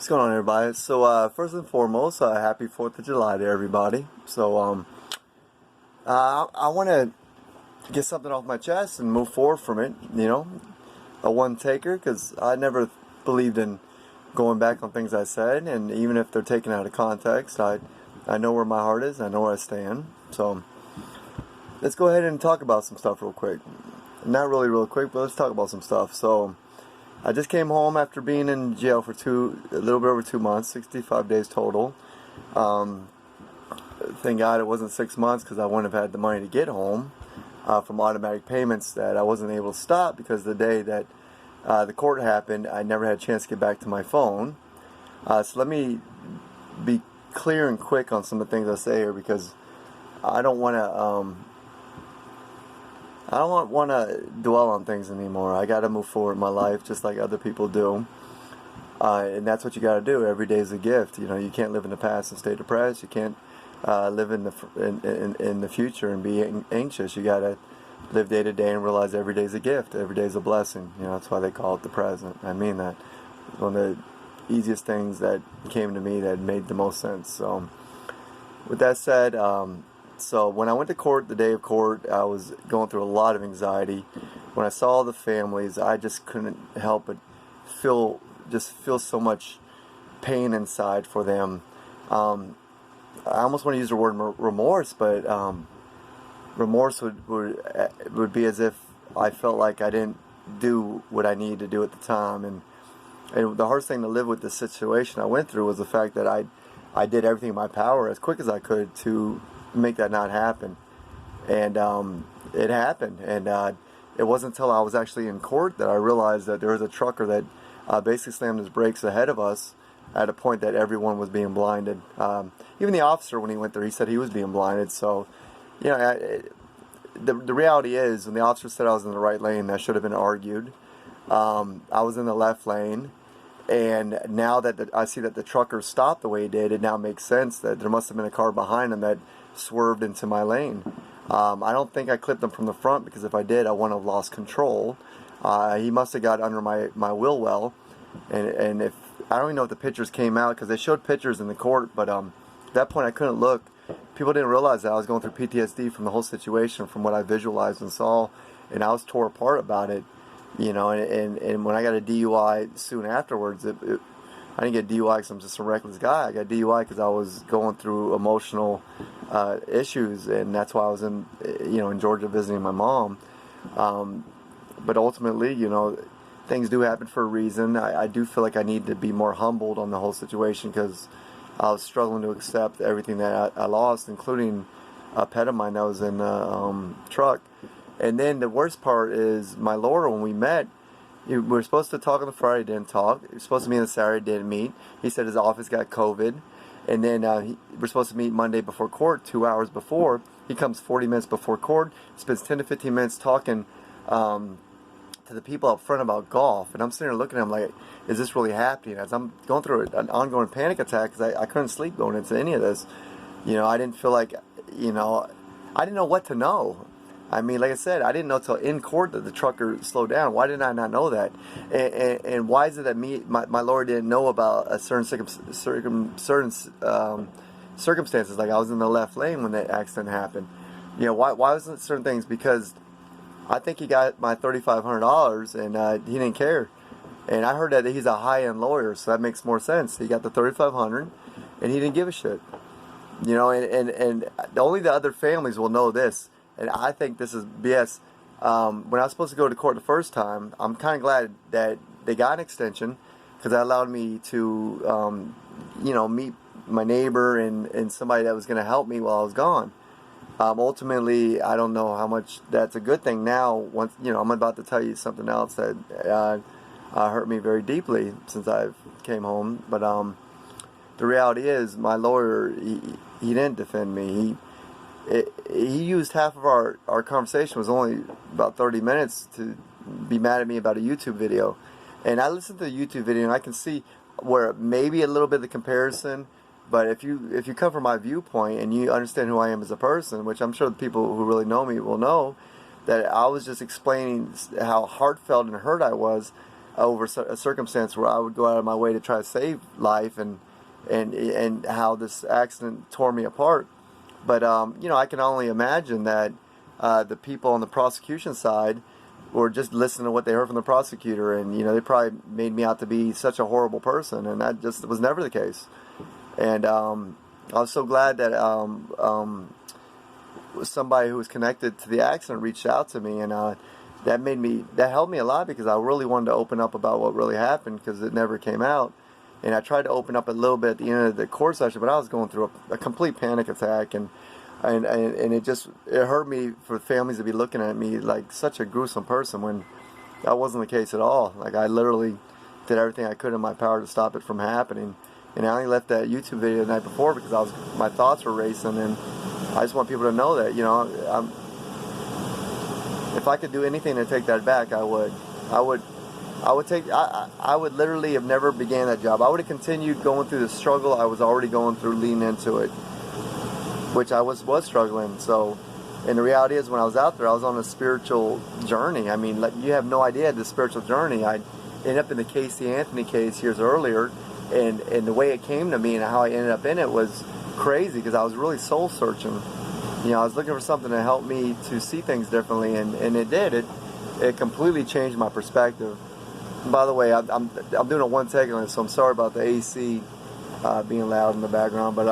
What's going on, everybody? So, first and foremost, happy 4th of July to everybody. I want to get something off my chest and move forward from it, a one taker, because I never believed in going back on things I said, and even if they're taken out of context, I know where my heart is, I know where I stand. So, let's go ahead and talk about some stuff real quick. Not really real quick, but let's talk about some stuff. So, I just came home after being in jail for a little bit over 2 months, 65 days total. Thank God it wasn't 6 months because I wouldn't have had the money to get home from automatic payments that I wasn't able to stop because the day that the court happened, I never had a chance to get back to my phone. So let me be clear and quick on some of the things I say here because I don't want to. I don't want to dwell on things anymore. I got to move forward in my life just like other people do. And that's what you got to do. Every day is a gift. You can't live in the past and stay depressed. You can't live in the future and be anxious. You got to live day to day and realize every day is a gift. Every day is a blessing. That's why they call it the present. I mean that. It's one of the easiest things that came to me that made the most sense. So, with that said, so when I went to court, the day of court, I was going through a lot of anxiety. When I saw the families, I just couldn't help but feel so much pain inside for them. I almost want to use the word remorse, but remorse would be as if I felt like I didn't do what I needed to do at the time. And the hardest thing to live with the situation I went through was the fact that I did everything in my power as quick as I could to make that not happen, and it happened. And it wasn't until I was actually in court that I realized that there was a trucker that basically slammed his brakes ahead of us at a point that everyone was being blinded. Even the officer, when he went there, he said he was being blinded. So, the reality is, when the officer said I was in the right lane, that should have been argued. I was in the left lane. And now that I see that the trucker stopped the way he did, it now makes sense that there must have been a car behind him that swerved into my lane. I don't think I clipped him from the front because if I did, I wouldn't have lost control. He must have got under my wheel well. And if I don't even know if the pictures came out because they showed pictures in the court, but at that point I couldn't look. People didn't realize that I was going through PTSD from the whole situation, from what I visualized and saw, and I was tore apart about it. And when I got a DUI soon afterwards, I didn't get DUI because I'm just a reckless guy. I got DUI because I was going through emotional issues, and that's why I was in Georgia visiting my mom. But ultimately, things do happen for a reason. I do feel like I need to be more humbled on the whole situation because I was struggling to accept everything that I lost, including a pet of mine that was in the truck. And then the worst part is my lawyer, when we met, we were supposed to talk on the Friday, didn't talk. We were supposed to meet on the Saturday, didn't meet. He said his office got COVID. And then we're supposed to meet Monday before court, 2 hours before. He comes 40 minutes before court, spends 10 to 15 minutes talking to the people up front about golf. And I'm sitting there looking at him like, is this really happening? As I'm going through an ongoing panic attack because I couldn't sleep going into any of this. I didn't feel like, I didn't know what to know. I mean, like I said, I didn't know till in court that the trucker slowed down. Why did I not know that? And why is it that my lawyer didn't know about a certain circumstances? Like I was in the left lane when that accident happened. Why wasn't certain things? Because I think he got my $3,500 and he didn't care. And I heard that he's a high-end lawyer, so that makes more sense. He got the $3,500 and he didn't give a shit. And only the other families will know this. And I think this is BS. When I was supposed to go to court the first time, I'm kind of glad that they got an extension because that allowed me to, meet my neighbor and somebody that was going to help me while I was gone. Ultimately, I don't know how much that's a good thing now. Once I'm about to tell you something else that hurt me very deeply since I came home. But the reality is, my lawyer he didn't defend me. He used half of our conversation, was only about 30 minutes, to be mad at me about a YouTube video. And I listened to the YouTube video and I can see where maybe a little bit of the comparison, but if you come from my viewpoint and you understand who I am as a person, which I'm sure the people who really know me will know, that I was just explaining how heartfelt and hurt I was over a circumstance where I would go out of my way to try to save life, and how this accident tore me apart. But you know, I can only imagine that the people on the prosecution side were just listening to what they heard from the prosecutor, and you know, they probably made me out to be such a horrible person, and that just was never the case. And I was so glad that somebody who was connected to the accident reached out to me, and that helped me a lot, because I really wanted to open up about what really happened, because it never came out. And I tried to open up a little bit at the end of the court session, but I was going through a complete panic attack, and it hurt me for families to be looking at me like such a gruesome person, when that wasn't the case at all. Like, I literally did everything I could in my power to stop it from happening. And I only left that YouTube video the night before because my thoughts were racing, and I just want people to know that, you know, if I could do anything to take that back, I would. I would literally have never began that job. I would have continued going through the struggle I was already going through leading into it, which I was struggling. So, and the reality is, when I was out there, I was on a spiritual journey. I mean, like, you have no idea the spiritual journey. I ended up in the Casey Anthony case years earlier, and the way it came to me and how I ended up in it was crazy, because I was really soul searching. You know, I was looking for something to help me to see things differently, and it did. It completely changed my perspective. And by the way, I'm doing a one take on it, so I'm sorry about the AC being loud in the background. But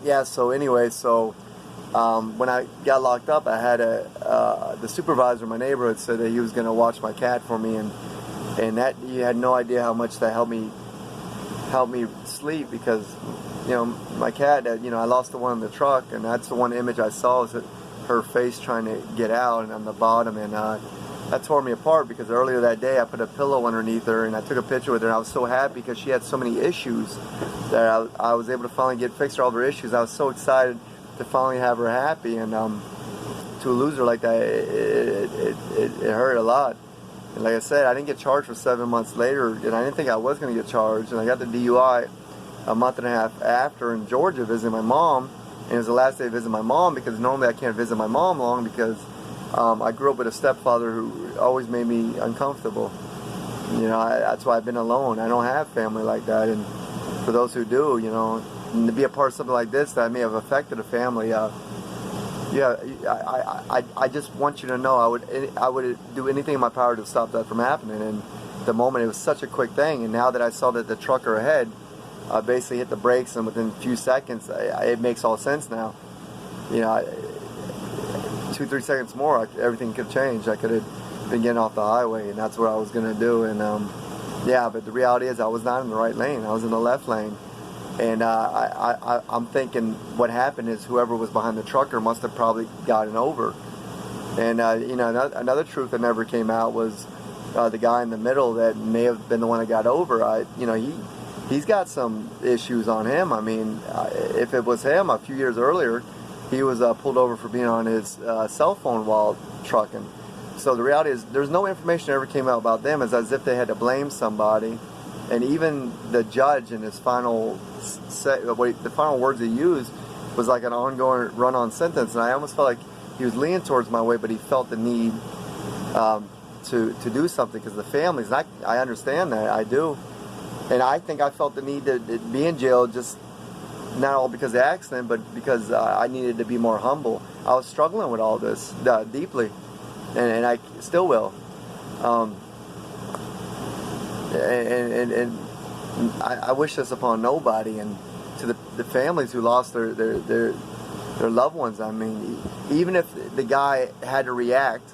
yeah. So anyway, when I got locked up, I had the supervisor in my neighborhood said that he was going to watch my cat for me, and that, you had no idea how much that helped me sleep, because, you know, my cat, you know, I lost the one in the truck, and that's the one image I saw, is her face trying to get out, and on the bottom, and that tore me apart, because earlier that day I put a pillow underneath her, and I took a picture with her, and I was so happy because she had so many issues that I was able to finally fix her all of her issues. I was so excited to finally have her happy, and to lose her like that, it hurt a lot. And like I said, I didn't get charged for 7 months later, and I didn't think I was going to get charged. And I got the DUI a month and a half after in Georgia visiting my mom. And it was the last day I visited my mom, because normally I can't visit my mom long, because I grew up with a stepfather who always made me uncomfortable. You know, that's why I've been alone. I don't have family like that. And for those who do, you know, and to be a part of something like this that may have affected a family, yeah, I just want you to know I would do anything in my power to stop that from happening. And the moment, it was such a quick thing, and now that I saw that the trucker ahead basically hit the brakes, and within a few seconds, it makes all sense now. You know, 2-3 seconds more, everything could have changed. I could have been getting off the highway, and that's what I was going to do. And yeah, but the reality is, I was not in the right lane. I was in the left lane. And I'm thinking what happened is whoever was behind the trucker must have probably gotten over. And, you know, another truth that never came out was the guy in the middle that may have been the one that got over. You know, he's got some issues on him. I mean, if it was him a few years earlier, he was pulled over for being on his cell phone while trucking. So the reality is, there's no information that ever came out about them. It's as if they had to blame somebody. And even the judge in his final the final words he used was like an ongoing run-on sentence, and I almost felt like he was leaning towards my way, but he felt the need to do something because of the families. And I understand that, I do, and I think I felt the need to be in jail, just not all because of the accident, but because I needed to be more humble. I was struggling with all this deeply, and I still will. And I wish this upon nobody, and to the families who lost their loved ones. I mean, even if the guy had to react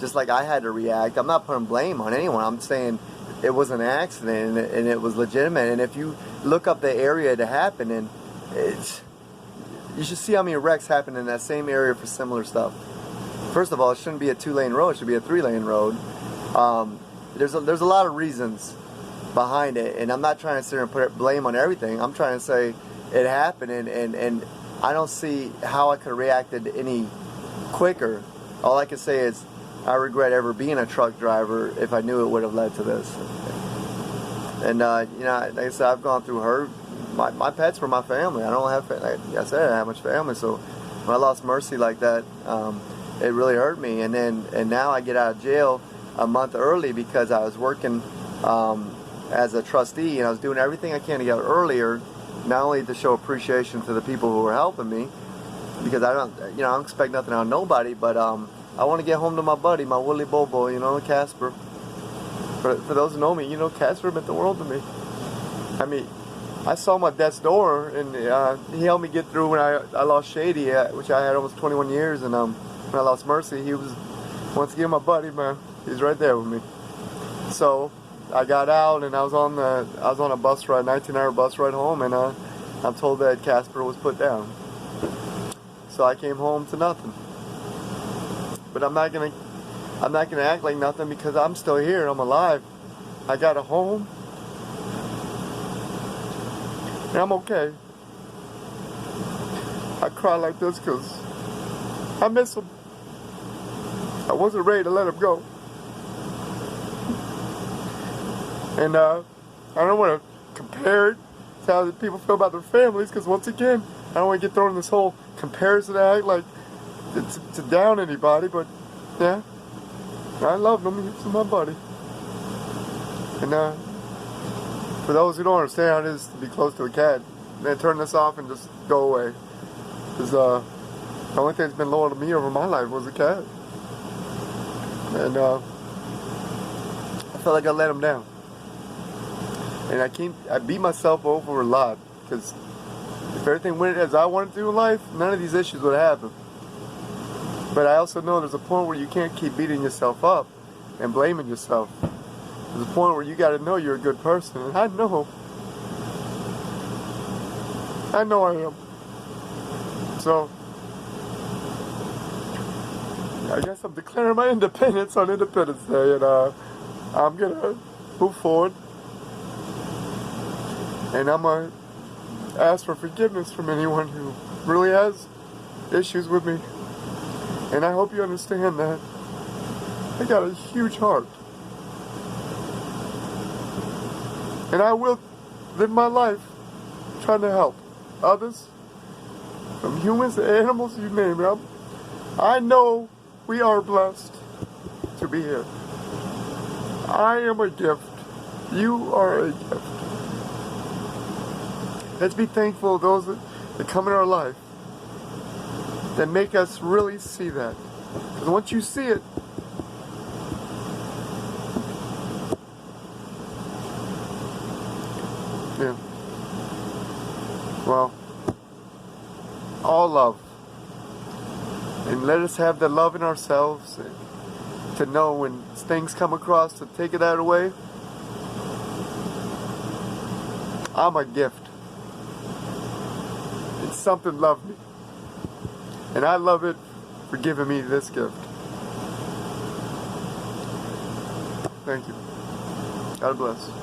just like I had to react, I'm not putting blame on anyone. I'm saying it was an accident, and it was legitimate. And if you look up the area to happen in, you should see how many wrecks happen in that same area for similar stuff. First of all, it shouldn't be a 2-lane road; it should be a 3-lane road. There's a lot of reasons behind it, and I'm not trying to sit here and put blame on everything. I'm trying to say it happened, and I don't see how I could have reacted any quicker. All I can say is I regret ever being a truck driver if I knew it would have led to this. And you know, like I said, I've gone through hurt. My pets were my family. I don't have, like I said, I don't have much family. So when I lost Mercy like that, it really hurt me. And now I get out of jail, a month early because I was working as a trustee, and I was doing everything I can to get out earlier, not only to show appreciation to the people who were helping me, because I don't expect nothing out of nobody, but I want to get home to my buddy, my Willie Bobo, Casper. For those who know me, Casper meant the world to me. I mean, I saw him at death's door, and he helped me get through when I lost Shady, which I had almost 21 years, and when I lost Mercy, he was, once again, my buddy, man. He's right there with me. So I got out, and I was on a bus ride, 19-hour bus ride home, and I'm told that Casper was put down. So I came home to nothing. But I'm not gonna act like nothing, because I'm still here. I'm alive. I got a home, and I'm okay. I cry like this because I miss him. I wasn't ready to let him go. And I don't want to compare it to how people feel about their families, because once again, I don't want to get thrown in this whole comparison act, like to down anybody, but yeah, I love him. He's my buddy. And for those who don't understand how it is to be close to a cat, man, turn this off and just go away. Because the only thing that's been loyal to me over my life was a cat. And I felt like I let him down. And I beat myself over a lot, because if everything went as I wanted to in life, none of these issues would happen. But I also know there's a point where you can't keep beating yourself up and blaming yourself. There's a point where you got to know you're a good person, and I know I am. So I guess I'm declaring my independence on Independence Day, and I'm gonna move forward, and I'm gonna ask for forgiveness from anyone who really has issues with me. And I hope you understand that I got a huge heart, and I will live my life trying to help others, from humans to animals, you name it. I know we are blessed to be here. I am a gift. You are a gift. Let's be thankful of those that come in our life, that make us really see that. Because once you see it, yeah. Well, all love. And let us have the love in ourselves to know when things come across, to take it out of the way. I'm a gift. It's something loved me. And I love it for giving me this gift. Thank you. God bless.